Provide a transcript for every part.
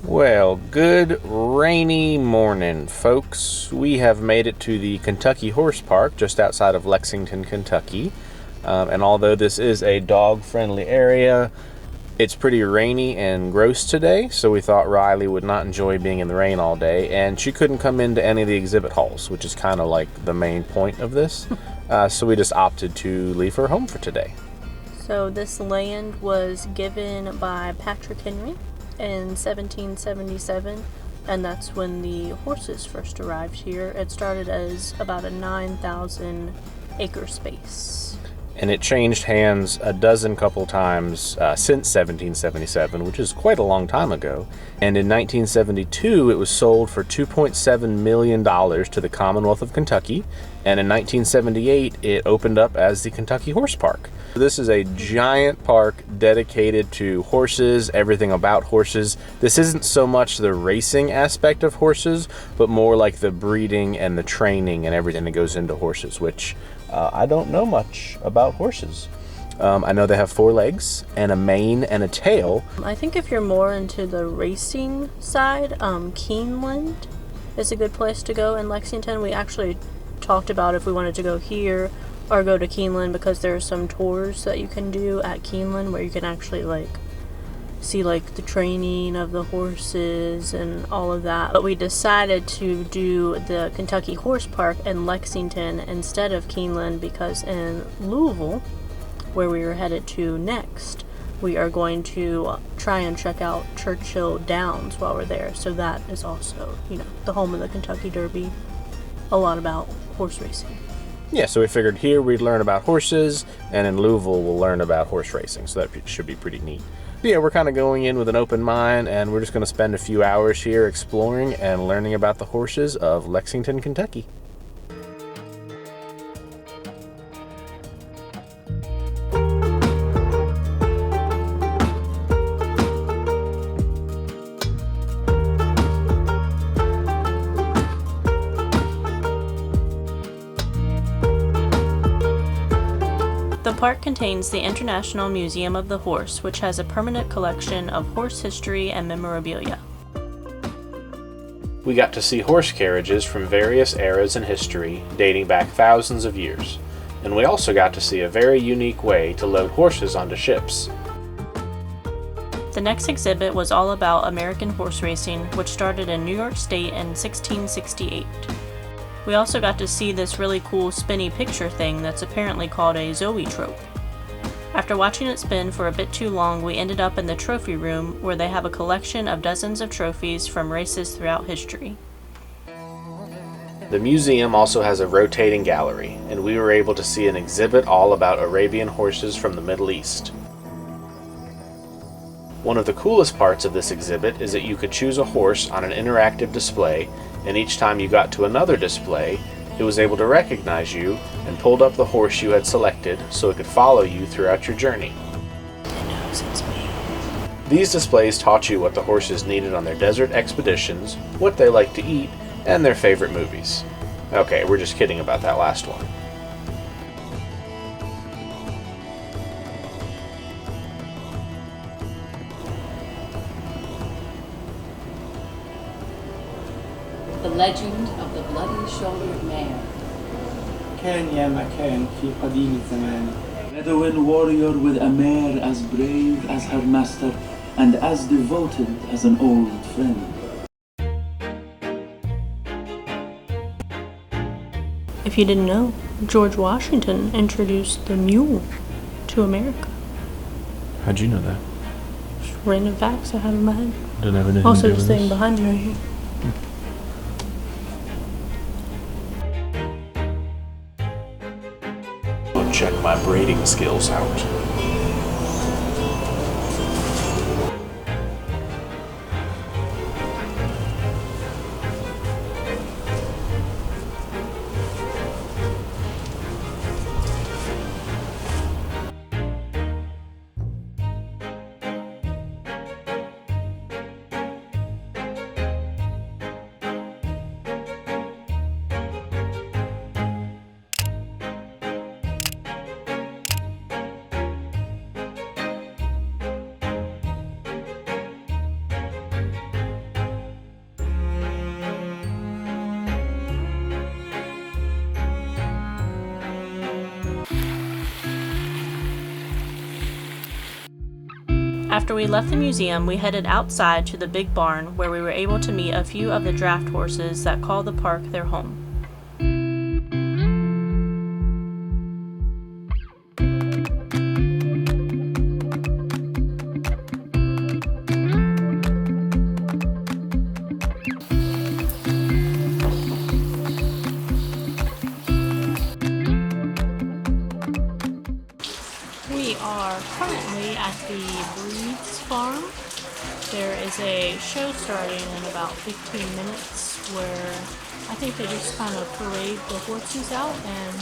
Well, good rainy morning, folks. We have made it to the Kentucky Horse Park just outside of Lexington, Kentucky. And although this is a dog-friendly area, it's pretty rainy and gross today, so we thought Riley would not enjoy being in the rain all day, and she couldn't come into any of the exhibit halls, which is kind of like the main point of this. So we just opted to leave her home for today. So this land was given by Patrick Henry in 1777, and that's when the horses first arrived here. It started as about a 9,000 acre space. And it changed hands a dozen couple times since 1777, which is quite a long time ago. And in 1972, it was sold for $2.7 million to the Commonwealth of Kentucky. And in 1978, it opened up as the Kentucky Horse Park. This is a giant park dedicated to horses, everything about horses. This isn't so much the racing aspect of horses, but more like the breeding and the training and everything that goes into horses, which I don't know much about horses. I know they have 4 legs and a mane and a tail. I think if you're more into the racing side, Keeneland is a good place to go in Lexington. We actually talked about if we wanted to go here or go to Keeneland, because there are some tours that you can do at Keeneland where you can actually see the training of the horses and all of that. But we decided to do the Kentucky Horse Park in Lexington instead of Keeneland, because in Louisville, where we were headed to next, we are going to try and check out Churchill Downs while we're there. So that is also, the home of the Kentucky Derby. A lot about horse racing. Yeah, so we figured here we'd learn about horses, and in Louisville we'll learn about horse racing, so that should be pretty neat. But yeah, we're kind of going in with an open mind, and we're just going to spend a few hours here exploring and learning about the horses of Lexington, Kentucky. The park contains the International Museum of the Horse, which has a permanent collection of horse history and memorabilia. We got to see horse carriages from various eras in history, dating back thousands of years. And we also got to see a very unique way to load horses onto ships. The next exhibit was all about American horse racing, which started in New York State in 1668. We also got to see this really cool spinny picture thing that's apparently called a zoetrope. After watching it spin for a bit too long, we ended up in the trophy room, where they have a collection of dozens of trophies from races throughout history. The museum also has a rotating gallery, and we were able to see an exhibit all about Arabian horses from the Middle East. One of the coolest parts of this exhibit is that you could choose a horse on an interactive display, and each time you got to another display, it was able to recognize you and pulled up the horse you had selected so it could follow you throughout your journey. It knows it's me. These displays taught you what the horses needed on their desert expeditions, what they like to eat, and their favorite movies. Okay, we're just kidding about that last one. The Legend of the Bloody-Shouldered Mare. كان يا مكان في قديم الزمان. Bedouin warrior with a mare as brave as her master and as devoted as an old friend. If you didn't know, George Washington introduced the mule to America. How'd you know that? Just random facts I have in my head. Didn't have anything Also, to do this with thing this. behind you right here. Check my braiding skills out. After we left the museum, we headed outside to the big barn where we were able to meet a few of the draft horses that call the park their home. We are currently at the Breed's farm. There is a show starting in about 15 minutes where I think they just kind of parade the horses out and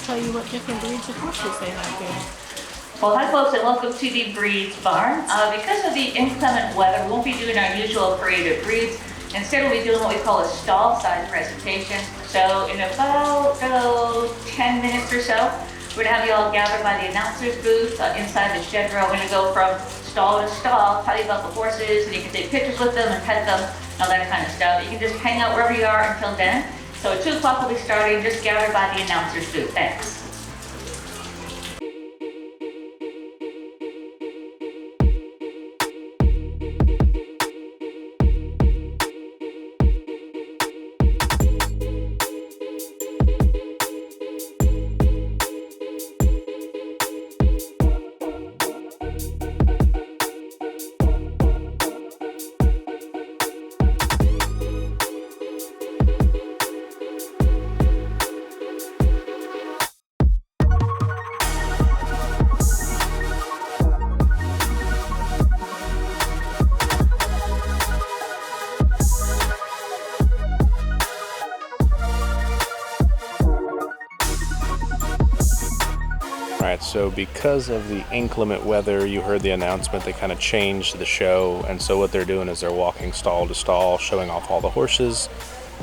tell you what different breeds of horses they have here. Well, hi folks, and welcome to the Breed's barn. Because of the inclement weather, we won't be doing our usual parade of breeds. Instead, we'll be doing what we call a stall size presentation. So in about 10 minutes or so, we're going to have you all gathered by the announcer's booth inside the shed row. We're going to go from stall to stall, tell you about the horses, and you can take pictures with them and pet them, and all that kind of stuff. You can just hang out wherever you are until then. So at 2 o'clock we'll be starting, just gathered by the announcer's booth. Thanks. Alright, so because of the inclement weather, you heard the announcement, they kind of changed the show, and so what they're doing is they're walking stall to stall, showing off all the horses,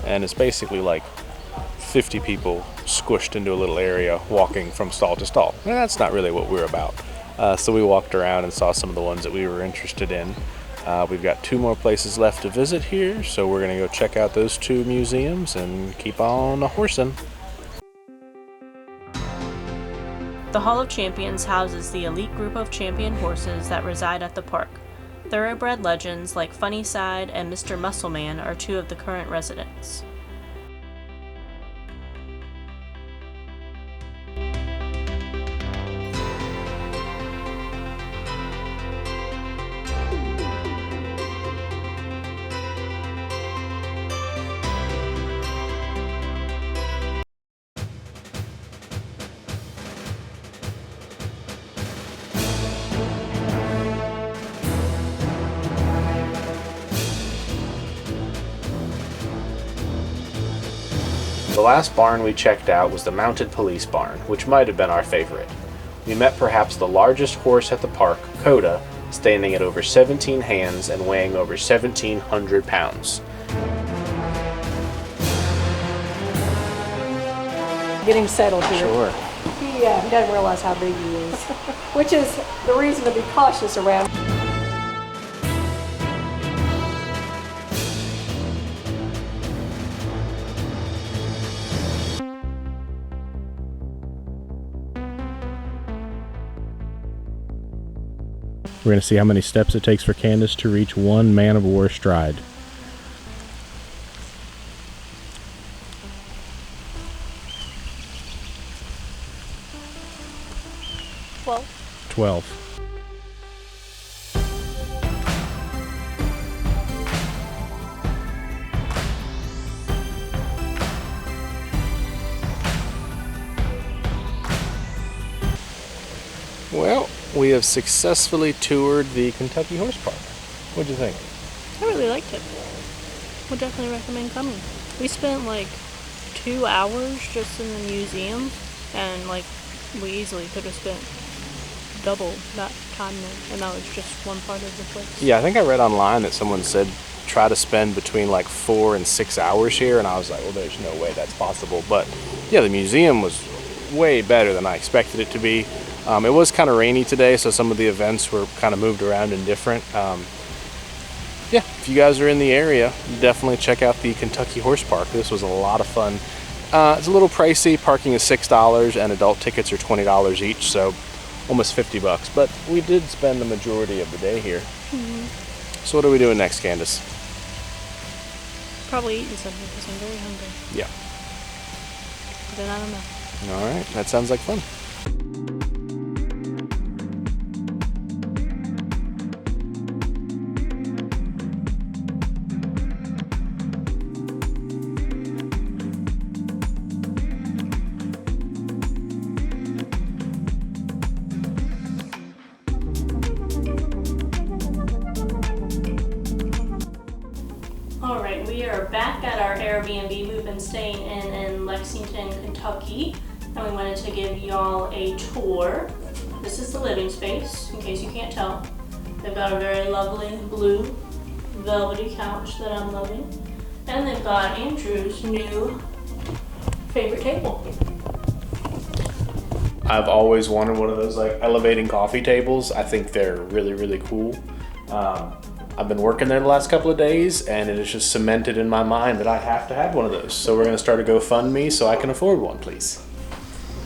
and it's basically like 50 people squished into a little area walking from stall to stall. And that's not really what we're about. So we walked around and saw some of the ones that we were interested in. We've got 2 more places left to visit here, so we're going to go check out those 2 museums and keep on horsing. The Hall of Champions houses the elite group of champion horses that reside at the park. Thoroughbred legends like Funnyside and Mr. Muscleman are 2 of the current residents. The last barn we checked out was the Mounted Police Barn, which might have been our favorite. We met perhaps the largest horse at the park, Koda, standing at over 17 hands and weighing over 1,700 pounds. Get him settled here. Sure. He doesn't realize how big he is, which is the reason to be cautious around. We're going to see how many steps it takes for Candace to reach 1 man-of-war stride. Well, 12. Well, we have successfully toured the Kentucky Horse Park. What'd you think? I really liked it. Would definitely recommend coming. We spent like 2 hours just in the museum, and like we easily could have spent double that time there, and that was just one part of the place. Yeah, I think I read online that someone said try to spend between like 4 and 6 hours here, and I was like, well, there's no way that's possible. But yeah, the museum was way better than I expected it to be. It was kind of rainy today, so some of the events were kind of moved around and different. Yeah, if you guys are in the area, definitely check out the Kentucky Horse Park. This was a lot of fun. It's a little pricey. Parking is $6 and adult tickets are $20 each, so almost 50 bucks, but we did spend the majority of the day here. So what are we doing next, Candace? Probably eating something because I'm very hungry. Yeah. Then I don't know. All right, that sounds like fun. Alright, we are back at our Airbnb we've been staying in Lexington, Kentucky, and we wanted to give y'all a tour. This is the living space, in case you can't tell. They've got a very lovely blue velvety couch that I'm loving, and they've got Andrew's new favorite table. I've always wanted one of those like elevating coffee tables. I think they're really, really cool. I've been working there the last couple of days, and it is just cemented in my mind that I have to have one of those. So we're going to start a GoFundMe so I can afford one, please.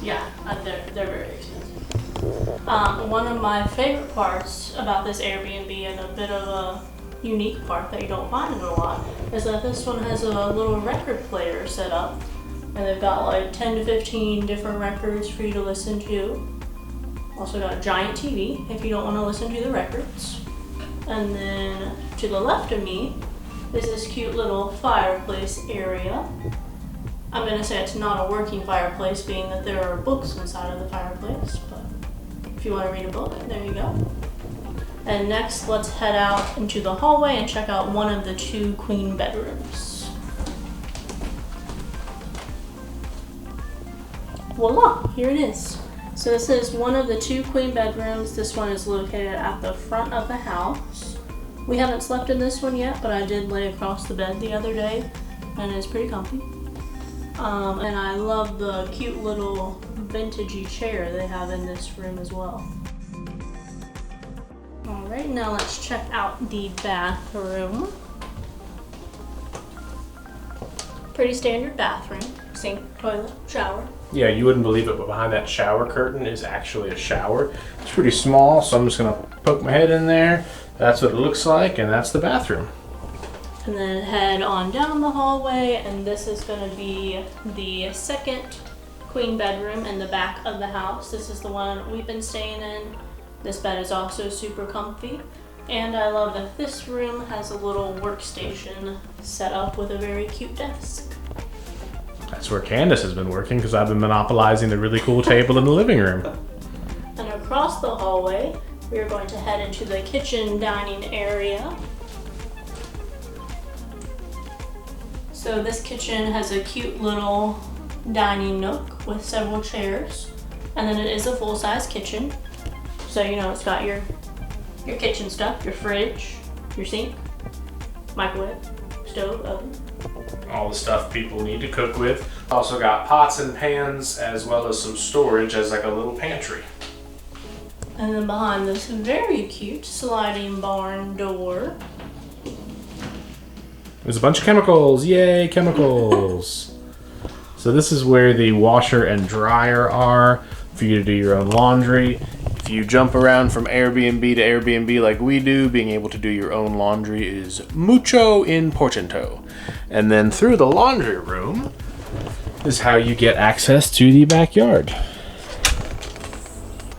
Yeah, they're very expensive. One of my favorite parts about this Airbnb, and a bit of a unique part that you don't find in a lot, is that this one has a little record player set up, and they've got like 10 to 15 different records for you to listen to. Also got a giant TV if you don't want to listen to the records. And then to the left of me is this cute little fireplace area. I'm gonna say it's not a working fireplace, being that there are books inside of the fireplace, but if you want to read a book, there you go. And next, let's head out into the hallway and check out one of the 2 queen bedrooms. Voila, here it is. So this is one of the 2 queen bedrooms. This one is located at the front of the house. We haven't slept in this one yet, but I did lay across the bed the other day, and it's pretty comfy. And I love the cute little vintagey chair they have in this room as well. Alright, now let's check out the bathroom. Pretty standard bathroom. Sink, toilet, shower. Yeah, you wouldn't believe it, but behind that shower curtain is actually a shower. It's pretty small, so I'm just gonna poke my head in there. That's what it looks like, and that's the bathroom. And then head on down the hallway, and this is gonna be the second queen bedroom in the back of the house. This is the one we've been staying in. This bed is also super comfy. And I love that this room has a little workstation set up with a very cute desk. That's where Candace has been working, because I've been monopolizing the really cool table in the living room. And across the hallway, we are going to head into the kitchen dining area. So this kitchen has a cute little dining nook with several chairs. And then it is a full-size kitchen. So you know it's got your kitchen stuff, your fridge, your sink, microwave, stove, oven. All the stuff people need to cook with. Also got pots and pans, as well as some storage as like a little pantry. And then behind this very cute sliding barn door. There's a bunch of chemicals. Yay, chemicals. So this is where the washer and dryer are for you to do your own laundry. If you jump around from Airbnb to Airbnb like we do, being able to do your own laundry is mucho importante. And then through the laundry room is how you get access to the backyard.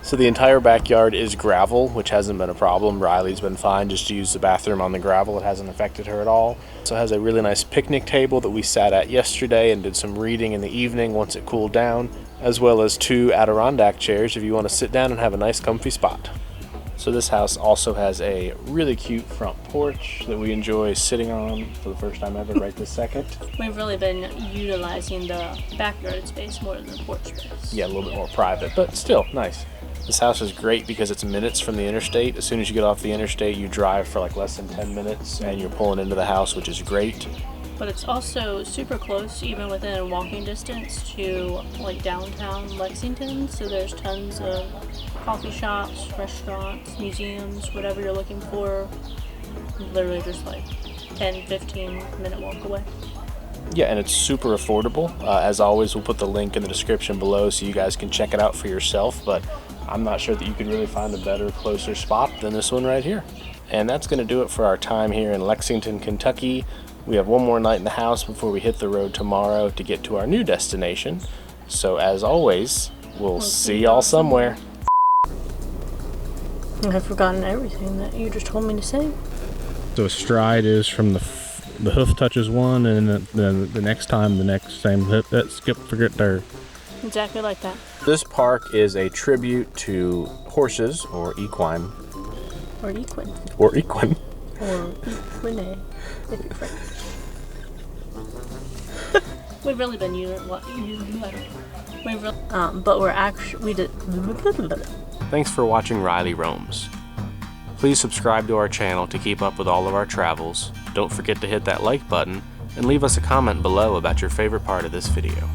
So the entire backyard is gravel, which hasn't been a problem. Riley's been fine just to use the bathroom on the gravel. It hasn't affected her at all. So it has a really nice picnic table that we sat at yesterday and did some reading in the evening once it cooled down, as well as 2 Adirondack chairs if you want to sit down and have a nice comfy spot. So this house also has a really cute front porch that we enjoy sitting on for the first time ever right this second. We've really been utilizing the backyard space more than the porch space. Yeah, a little bit more private, but still nice. This house is great because it's minutes from the interstate. As soon as you get off the interstate, you drive for like less than 10 minutes and you're pulling into the house, which is great. But it's also super close, even within walking distance, to like downtown Lexington. So there's tons of coffee shops, restaurants, museums, whatever you're looking for. Literally just like 10-15 minute walk away. Yeah, and it's super affordable. As always, we'll put the link in the description below so you guys can check it out for yourself. But I'm not sure that you could really find a better, closer spot than this one right here. And that's going to do it for our time here in Lexington, Kentucky. We have one more night in the house before we hit the road tomorrow to get to our new destination. So as always, we'll see y'all somewhere. I've forgotten everything that you just told me to say. So a stride is from the hoof touches one, and then the next time the next same hoof. Forget there. Exactly like that. This park is a tribute to horses, or equine. Or equine. Or equine. Or equine, if you're French. We've really been using what but we're actually we did. Thanks for watching Riley Roams. Please subscribe to our channel to keep up with all of our travels. Don't forget to hit that like button and leave us a comment below about your favorite part of this video.